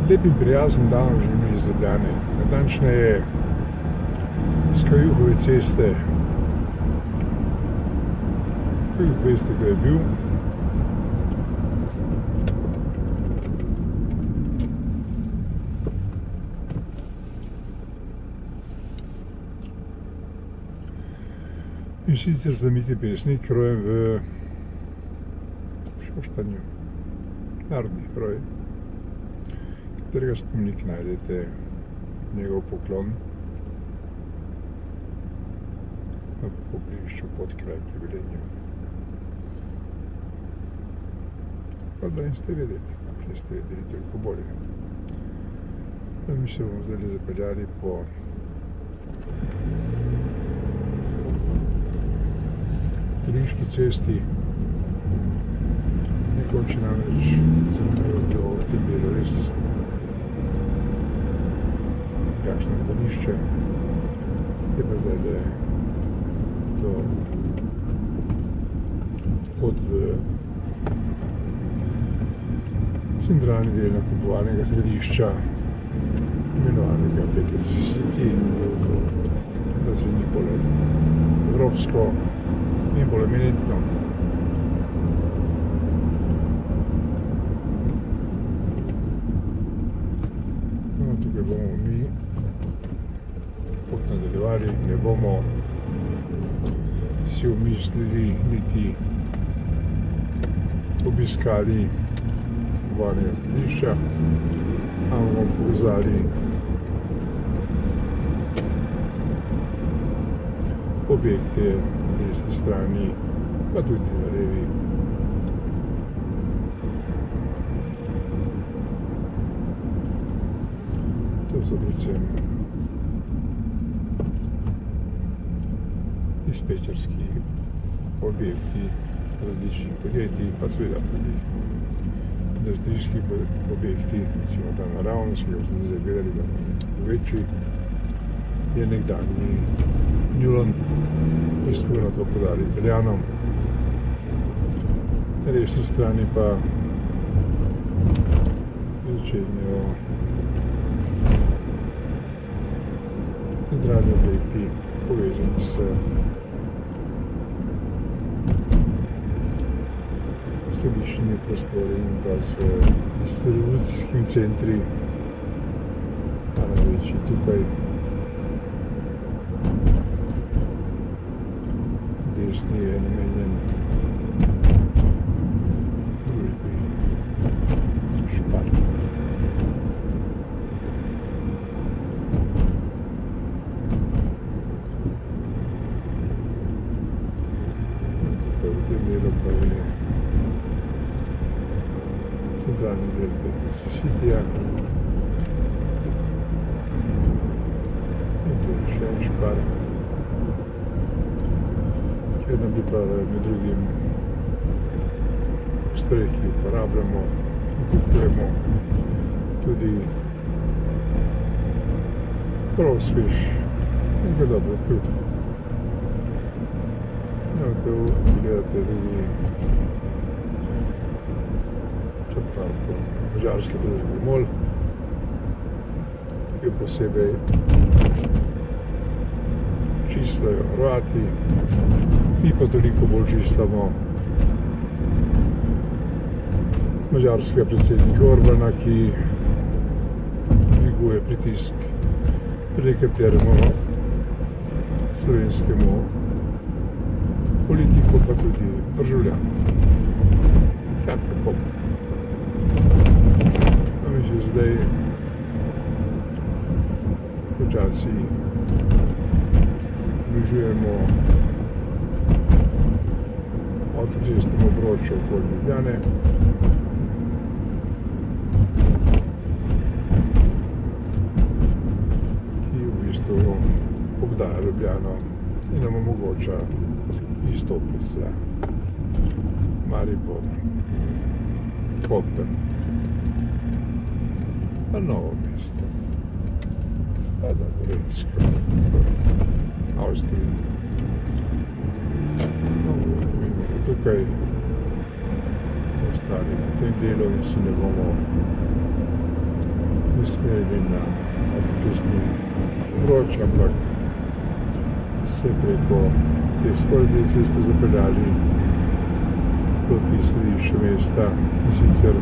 Lep in prijazen dan že mi iz Ljubljane, natančneje s Kajuhove ceste. Kajuh veste, kdo je bil. In sicer znameniti pesnik, rojen v Šoštanju, narodni roj, katerega spomenik najdete, njegov poklon na pokopljišču pod kraj pri Velenju. Pa da niste vedeli, če ste vedeli toliko bolje. Mi se bomo zdaj zapeljali po Trinški cesti. Nekoč je namreč zanimivo bilo v tem delu res nekakšno letališče. Je pa zdaj le to vhod v centralni del nakupovalnega središča, imenovanega BTC City, da zveni bolj evropsko in bolj eminentno. No, tukaj bomo mi pot nadaljevali, ne bomo si umislili niti obiskali varnega središča, ampak bomo pokazali objekte na desni strani, pa tudi na levi. To so predvsem dispečerski objekti različnih podjetij, pa seveda tudi industrijski objekti, recimo ta naravnost, ki ga ste zdaj gledali, da je večji, je nekdanji Newland, ki smo ga na to podali Italijanom. Na desni strani pa začenjajo centralni objekti povezani s skladiščnimi prostori in pa s distribucijskimi centri. Ta največji tukaj desni je namenjen družbi Špar. Tukaj v tem delu pa je centralni del BTC Cityja. In tu je še en Špar, kjer nam pripravljajo med drugim stroje, ki uporabljamo in kupujemo tudi prav svež in ga dobro kruh. No, tu si gledate tudi črpalko madžarske družbe MOL, ki jo posebej čistajo Hrvati, mi pa toliko bolj čistamo madžarskega predsednika Orbana, ki dviguje pritisk pri kateremu slovenskemu politiku, pa tudi državljanu. Kako pop. No, mi se zdaj počasi približujemo avtocestnemu obroču okoli Ljubljane. Ki v bistvu obdaja Ljubljano in nam omogoča izstope za Maribor, Koper, pa Novo mesto, pa na Gorenjsko, Avstrijo. No, mi bomo tukaj ostali na tem delu in si ne bomo usmerili na avtocestni obroč, ampak se preko te vzporedne ceste zapeljali proti središču mesta, in sicer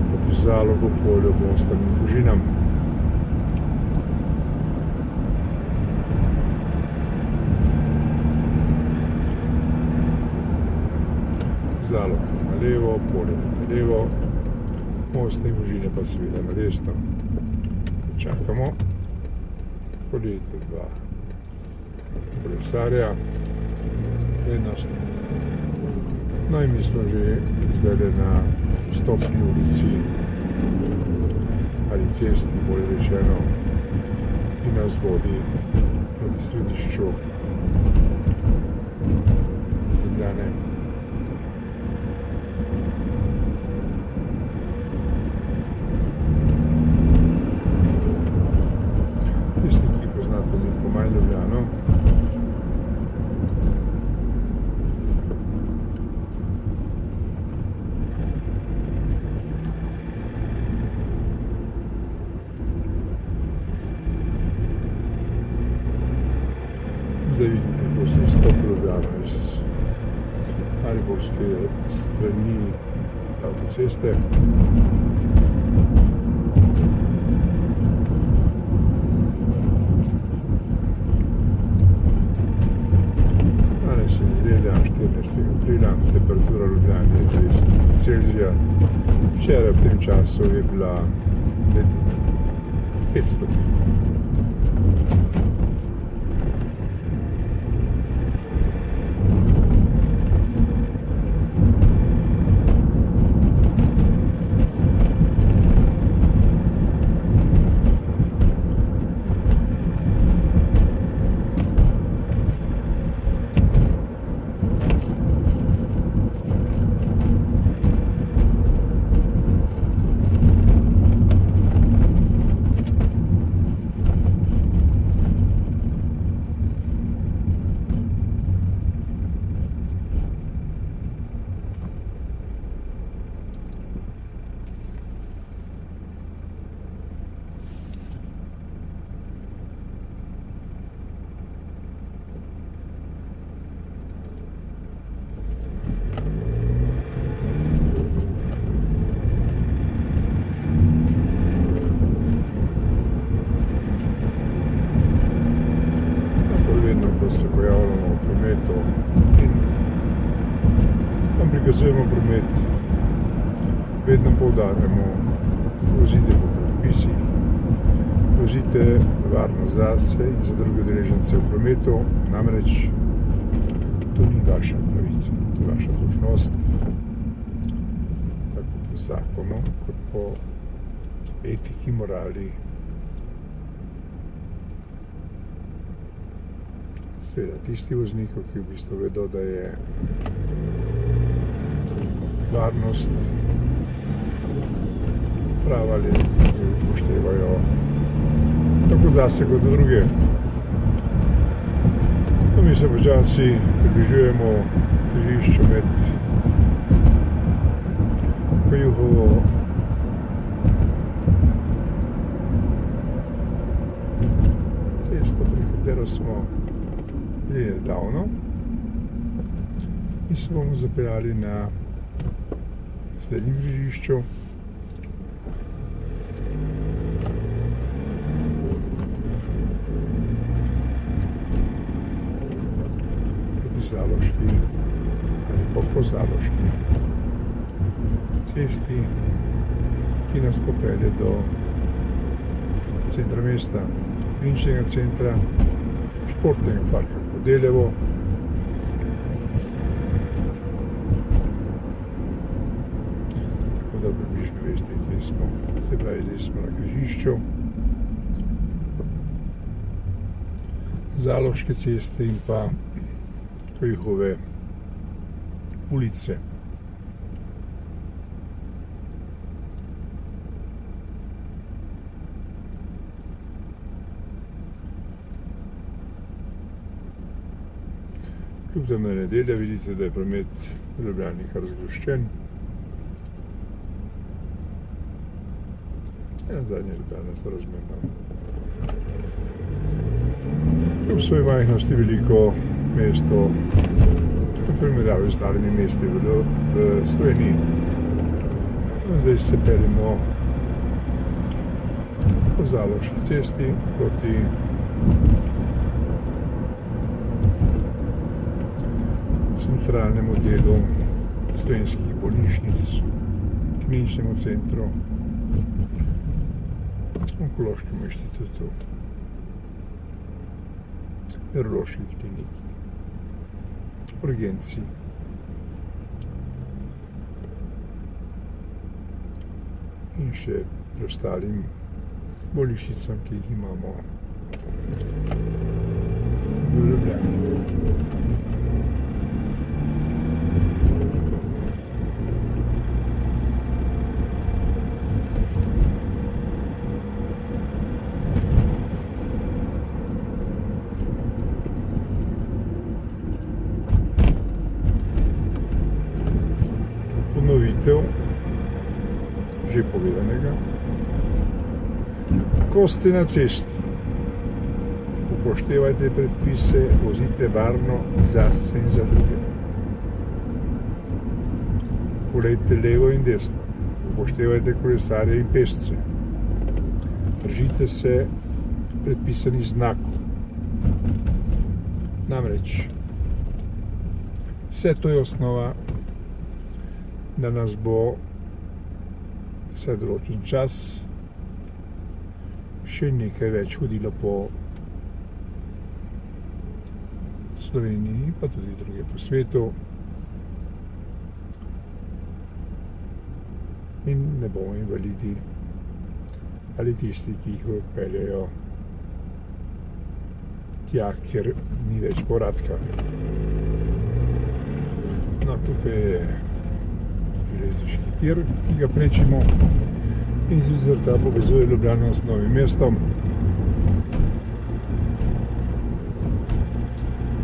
proti Zalogu, Polju, Mostam in Fužinam. Zalog na levo, Polje na levo, Most in Fužine pa seveda na desno. Čakamo. Vidite dva kolesarja, prednost. No in mi smo že zdaj na stopni ulici ali cesti, bolje rečeno, ki nas vodi proti središču Ljubljane. Tisti, ki poznate neko manj Ljubljano, zdaj vidite, ko sem stopil Ljubljano iz mariborske strani z avtoceste. Danes je nedelja, 14. aprila, temperatura v Ljubljani je 30 stopinj Celzija. Včeraj ob tem času je bila med 5 stopinj. Ko se pojavljamo v prometu in vam prikazujemo promet, vedno poudarjamo, vozite po predpisih, vozite varno zase in za druge udeležence v prometu, namreč to ni vaša pravica, to je vaša dolžnost, tako po zakonu, kot po etiki, morali. Seveda, tisti voznikov, ki v bistvu vedo, da je varnost prava, ali jo upoštevajo tako zase kot za druge. No, mi se počasi približujemo križišču med Juhovo cesto, pri katero smo bili nedavno, in se bomo zapeljali na slednjem križišču. Proti Zaloški ali pa po Zaloški cesti, ki nas popelje do centra mesta, kliničnega centra, športnega parka Kodeljevo. Tako da približno veste, kje smo. Se pravi, zdaj smo na križišču Zaloške ceste in pa Juhove ulice. Kljub temu je nedelja, vidite, da je promet v Ljubljani kar zgoščen. Na zadnje Ljubljana sorazmerno. Kljub svoji majhnosti veliko mesto, v primerjavi s ostalimi mesti v Sloveniji. Zdaj se peljemo po Zaloški cesti proti centralnemu delu slovenskih bolnišnic, kliničnemu centru, onkološkemu inštitutu, nevrološki kliniki, urgenci. In še preostalim bolnišnicam, ki jih imamo v Ljubljani. Ponovitev že povedanega. Ko ste na cesti, upoštevajte predpise, vozite varno zase in za druge. Poglejte levo in desno, upoštevajte kolesarje in pešce. Držite se predpisanih znakov. Namreč, vse to je osnova, da nas bo vse določen čas še nekaj več hodilo po Sloveniji, pa tudi druge po svetu, in ne bomo invalidi ali tisti, ki jih peljejo tja, kjer ni več povratka. No, tukaj je železniški tir, ki ga prečimo, in sicer ta povezuje Ljubljano s Novim mestom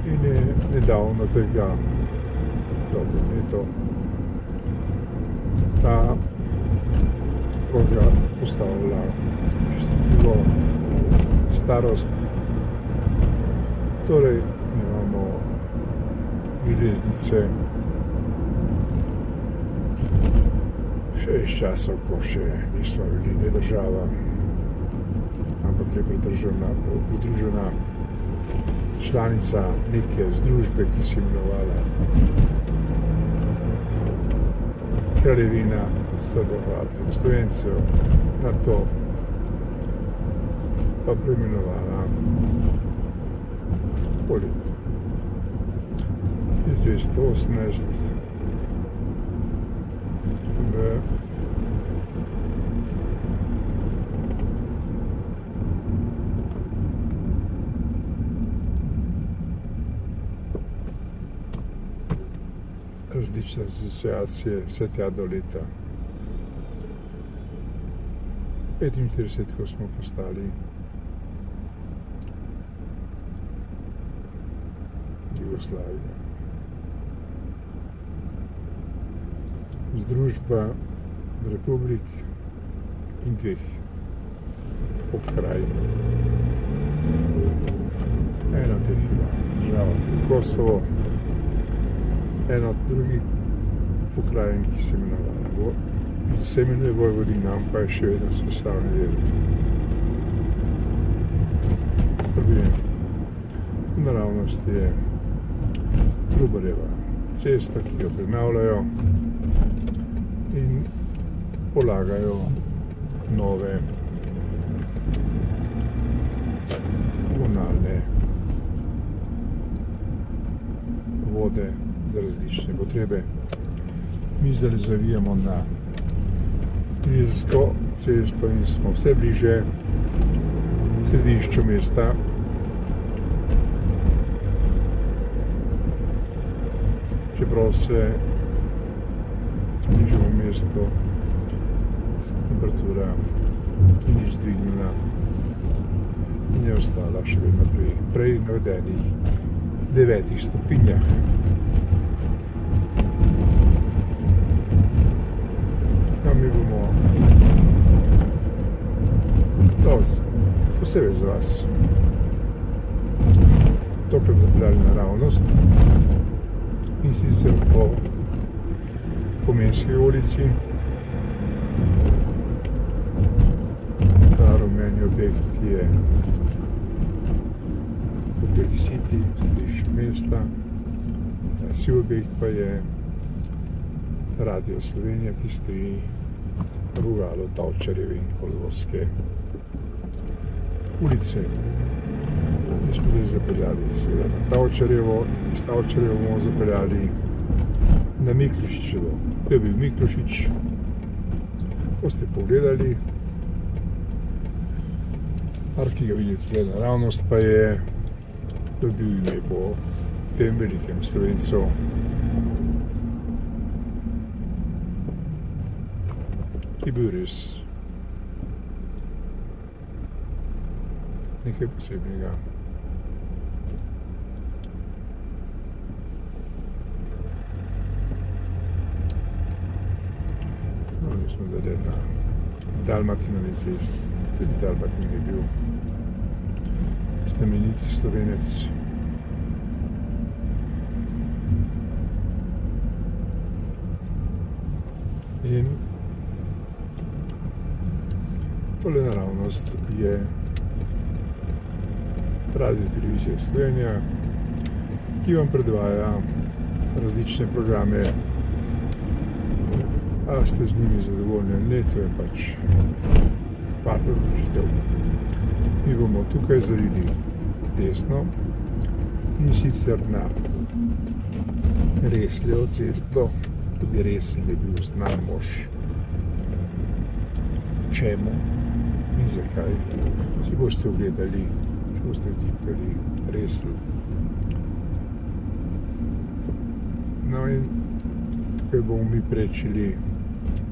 in je nedavno tega, dobro leto, ta proga postavila čestitljivo starost. Torej imamo železnice še iz časov, ko še nismo bili ne država, ampak le pridružena članica neke združbe, ki se je imenovala Kraljevina Srbov, Hrvatov in Slovencev, nato pa preimenovala po letu 1918 v različne asociacije vse tja do leta 1945, ko smo postali Jugoslavija. Združba republik in dveh pokrajin. Ena od teh je država, to je Kosovo, ena od drugih pokrajin, ki se imenuje Vojvodina, pa je še vedno sestavni del Srbije. Naravnost je Trubarjeva cesta, ki jo prenavljajo in polagajo nove komunalne vode za različne potrebe. Mi zdaj zavijamo na Ilirsko cesto in smo vse bliže središču mesta. Čeprav se bližamo mestu, se temperatura ni nič dvignila in je ostala še vedno pri prej navedenih 9 stopinjah. No, mi bomo To posebej za vas. Tokrat zapeljali naravnost in sicer po Komenski ulici. Ta rumeni objekt je Hotel City, središče mesta. Ta siv objekt pa je Radio Slovenija, ki stoji na vogalu Tavčarjeve in Kolorske ulice. Mi smo zdaj zapeljali seveda na Tavčarjevo in iz Tavčarjevo bomo zapeljali na Miklošičevo. To je bil Miklošič. Ko ste pogledali, park, ki ga vidite tukaj naravnost, pa je dobil ime po tem velikem Slovencu. Ki je bil res nekaj posebnega. Mi smo zdaj na Dalmatinovi cesti. Tudi Dalmatin je bil znameniti Slovenec. In tole naravnost je Radio Televizija Slovenija, ki vam predvaja različne programe. A ste z njimi zadovoljni ali ne, to je pač par odločitev. Mi bomo tukaj zavili desno in sicer na Resljevo cesto. Tudi Reslj je bil znan mož. Čemu in zakaj? Si boste ogledali, če boste vtipkali Reslj. No in tukaj bomo mi prečili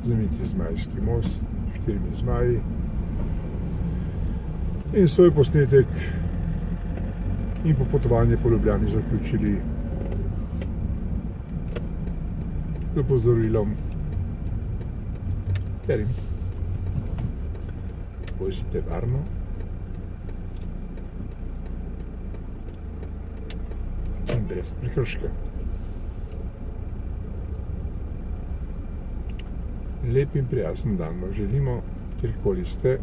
znameniti Zmajski most, 4 zmaji. In svoj posnetek in popotovanje po Ljubljani zaključili z opozorilom, katerim vozite varno in brez prekrška. Lep in prijazen dan vam želimo, kjerkoli ste.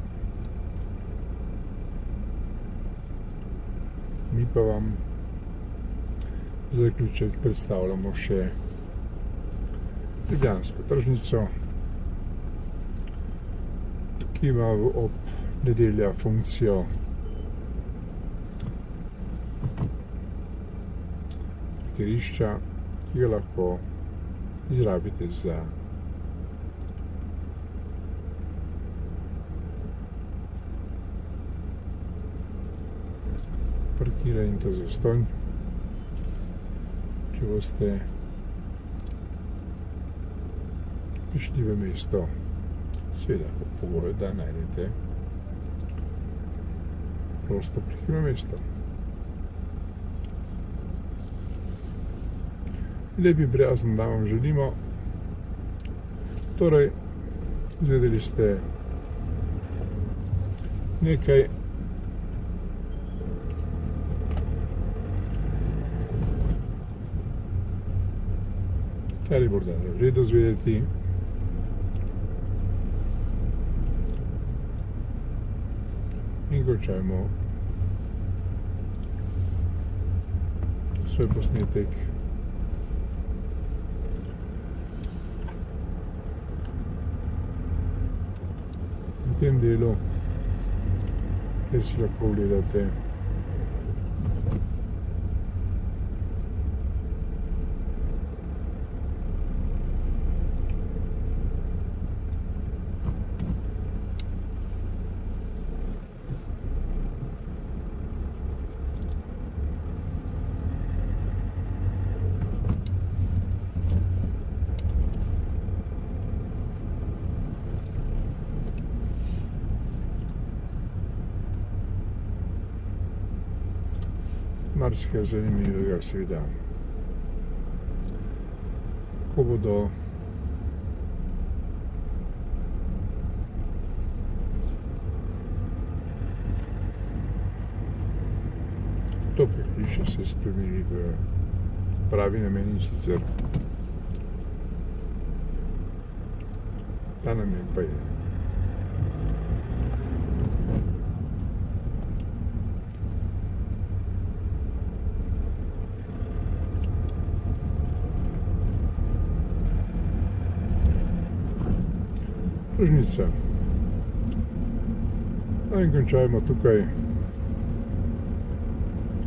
Mi pa vam za zaključek predstavljamo še ljubljansko tržnico, ki ima ob nedeljah funkcijo parkirišča, ki ga lahko izrabite za parkiranje in to zastonj. Če boste prišli v mesto, seveda po pogoju, da najdete prosto parkirno mesto. Lep in prijazen dan vam želimo. Torej, izvedeli ste nekaj kar je morda vredno zvedeti. In končajmo svoj posnetek v tem delu, kjer si lahko ogledate marsikaj zanimivega, seveda. Ko bodo To pritličje se spremenili v pravi namen, in sicer ta namen pa je tržnica. No in končajmo tukaj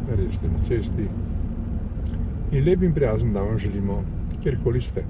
na resni cesti in lep in prijazen dan vam želimo, kjerkoli ste.